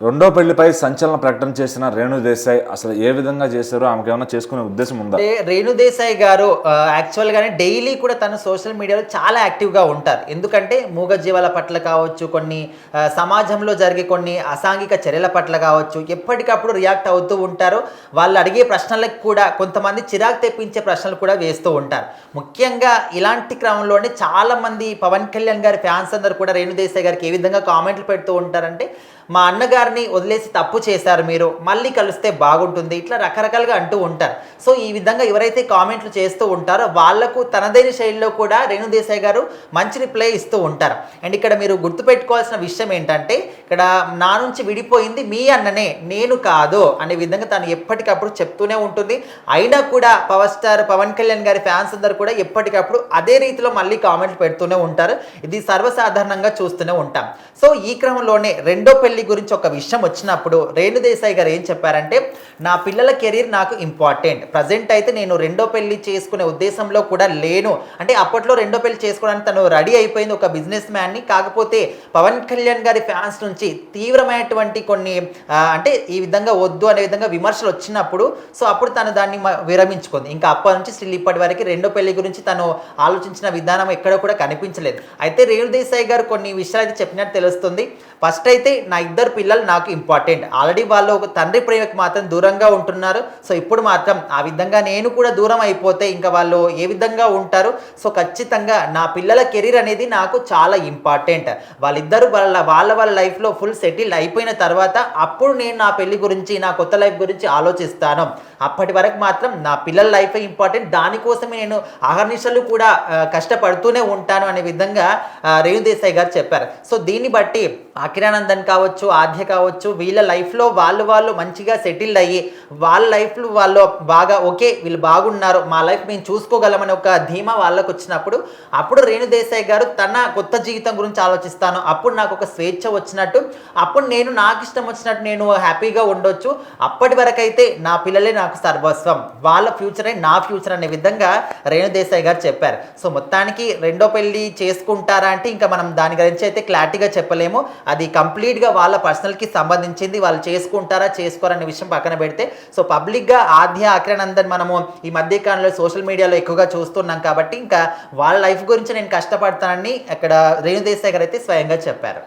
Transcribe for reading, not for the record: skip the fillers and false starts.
రెండో పెళ్లిపై సంచలన ప్రకటన చేసిన రేణు దేశాయ్ అసలు ఏ విధంగా చేశారో ఆమెకు ఏమైనా చేసుకునే ఉద్దేశం ఉందా? రేణు దేశాయ్ గారు యాక్చువల్గానే డైలీ కూడా తను సోషల్ మీడియాలో చాలా యాక్టివ్గా ఉంటారు. ఎందుకంటే మూగజీవాల పట్ల కావచ్చు, కొన్ని సమాజంలో జరిగే కొన్ని అసాంఘిక చర్యల పట్ల కావచ్చు, ఎప్పటికప్పుడు రియాక్ట్ అవుతూ ఉంటారు. వాళ్ళు అడిగే ప్రశ్నలకు కూడా కొంతమంది చిరాకు తెప్పించే ప్రశ్నలు కూడా వేస్తూ ఉంటారు. ముఖ్యంగా ఇలాంటి క్రమంలోనే చాలామంది పవన్ కళ్యాణ్ గారి ఫ్యాన్స్ అందరూ కూడా రేణు దేశాయ్ గారికి ఏ విధంగా కామెంట్లు పెడుతూ ఉంటారంటే, మా అన్నగారిని వదిలేసి తప్పు చేశారు, మీరు మళ్ళీ కలిస్తే బాగుంటుంది, ఇట్లా రకరకాలుగా అంటూ ఉంటారు. సో ఈ విధంగా ఎవరైతే కామెంట్లు చేస్తూ ఉంటారో వాళ్లకు తనదైన శైలిలో కూడా రేణు దేశాయ్ గారు మంచి రిప్లై ఇస్తూ ఉంటారు. అండ్ ఇక్కడ మీరు గుర్తుపెట్టుకోవాల్సిన విషయం ఏంటంటే, ఇక్కడ నా నుంచి విడిపోయింది మీ అన్ననే, నేను కాదు అనే విధంగా తను ఎప్పటికప్పుడు చెప్తూనే ఉంటుంది. అయినా కూడా పవర్ స్టార్ పవన్ కళ్యాణ్ గారి ఫ్యాన్స్ అందరూ కూడా ఎప్పటికప్పుడు అదే రీతిలో మళ్ళీ కామెంట్లు పెడుతూనే ఉంటారు. ఇది సర్వసాధారణంగా చూస్తూనే ఉంటాం. సో ఈ క్రమంలోనే రెండో పెళ్లి గురించి ఒక విషయం వచ్చినప్పుడు రేణు దేశాయ్ గారు ఏం చెప్పారంటే, నా పిల్లల కెరీర్ నాకు ఇంపార్టెంట్, ప్రజెంట్ అయితే నేను రెండో పెళ్లి చేసుకునే ఉద్దేశంలో కూడా లేను. అంటే అప్పట్లో రెండో పెళ్లి చేసుకోవడానికి తను రెడీ అయిపోయింది, ఒక బిజినెస్ మ్యాన్ని. కాకపోతే పవన్ కళ్యాణ్ గారి ఫ్యాన్స్ నుంచి తీవ్రమైనటువంటి కొన్ని అంటే ఈ విధంగా వద్దు అనే విధంగా విమర్శలు వచ్చినప్పుడు సో అప్పుడు తను దాన్ని విరమించుకుంది. ఇంకా అప్పటి నుంచి స్టిల్ ఇప్పటి వరకు రెండో పెళ్లి గురించి తను ఆలోచించిన విధానం ఎక్కడ కూడా కనిపించలేదు. అయితే రేణు దేశాయ్ గారు కొన్ని విషయాలు అయితే చెప్పినట్టు తెలుస్తుంది. ఫస్ట్ అయితే నా ఇద్దరు పిల్లలు నాకు ఇంపార్టెంట్, ఆల్రెడీ వాళ్ళు ఒక తండ్రి ప్రేమకు మాత్రం దూరంగా ఉంటున్నారు. సో ఇప్పుడు మాత్రం ఆ విధంగా నేను కూడా దూరం అయిపోతే ఇంకా వాళ్ళు ఏ విధంగా ఉంటారు. సో ఖచ్చితంగా నా పిల్లల కెరీర్ అనేది నాకు చాలా ఇంపార్టెంట్. వాళ్ళిద్దరూ వాళ్ళ లైఫ్లో ఫుల్ సెటిల్డ్ అయిపోయిన తర్వాత అప్పుడు నేను నా పెళ్లి గురించి, నా కొత్త లైఫ్ గురించి ఆలోచిస్తాను. అప్పటి వరకు మాత్రం నా పిల్లల లైఫ్ ఇంపార్టెంట్, దానికోసమే నేను అహర్నిశలు కూడా కష్టపడుతూనే ఉంటాను అనే విధంగా రేణు దేశాయ్ గారు చెప్పారు. సో దీన్ని బట్టి అఖిరానందన్ కావచ్చు, ఆద్య కావచ్చు, వీళ్ళ లైఫ్లో వాళ్ళు మంచిగా సెటిల్డ్ అయ్యి వాళ్ళ లైఫ్లో వాళ్ళు బాగా ఓకే వీళ్ళు బాగున్నారు, మా లైఫ్ మేము చూసుకోగలమని ఒక ధీమా వాళ్ళకు వచ్చినప్పుడు అప్పుడు రేణు దేశాయ్ గారు తన కొత్త జీవితం గురించి ఆలోచిస్తాను, అప్పుడు నాకు ఒక స్వేచ్ఛ వచ్చినట్టు, అప్పుడు నేను నాకు ఇష్టం వచ్చినట్టు నేను హ్యాపీగా ఉండొచ్చు, అప్పటి వరకు అయితే నా పిల్లలే నాకు సర్వస్వం, వాళ్ళ ఫ్యూచరే నా ఫ్యూచర్ అనే విధంగా రేణు దేశాయ్ గారు చెప్పారు. సో మొత్తానికి రెండో పెళ్లి చేసుకుంటారా అంటే ఇంకా మనం దాని గురించి అయితే క్లారిటీగా చెప్పలేము. అది కంప్లీట్గా వాళ్ళ పర్సనల్కి సంబంధించింది. వాళ్ళు చేసుకుంటారా చేసుకోరనే విషయం పక్కన పెడితే, సో పబ్లిక్గా ఆద్య అఖిరానందన్ మనము ఈ మధ్యకాలంలో సోషల్ మీడియాలో ఎక్కువగా చూస్తున్నాం కాబట్టి ఇంకా వాళ్ళ లైఫ్ గురించి నేను కష్టపడతానని అక్కడ రేణు దేశాయ్ గారు అయితే స్వయంగా చెప్పారు.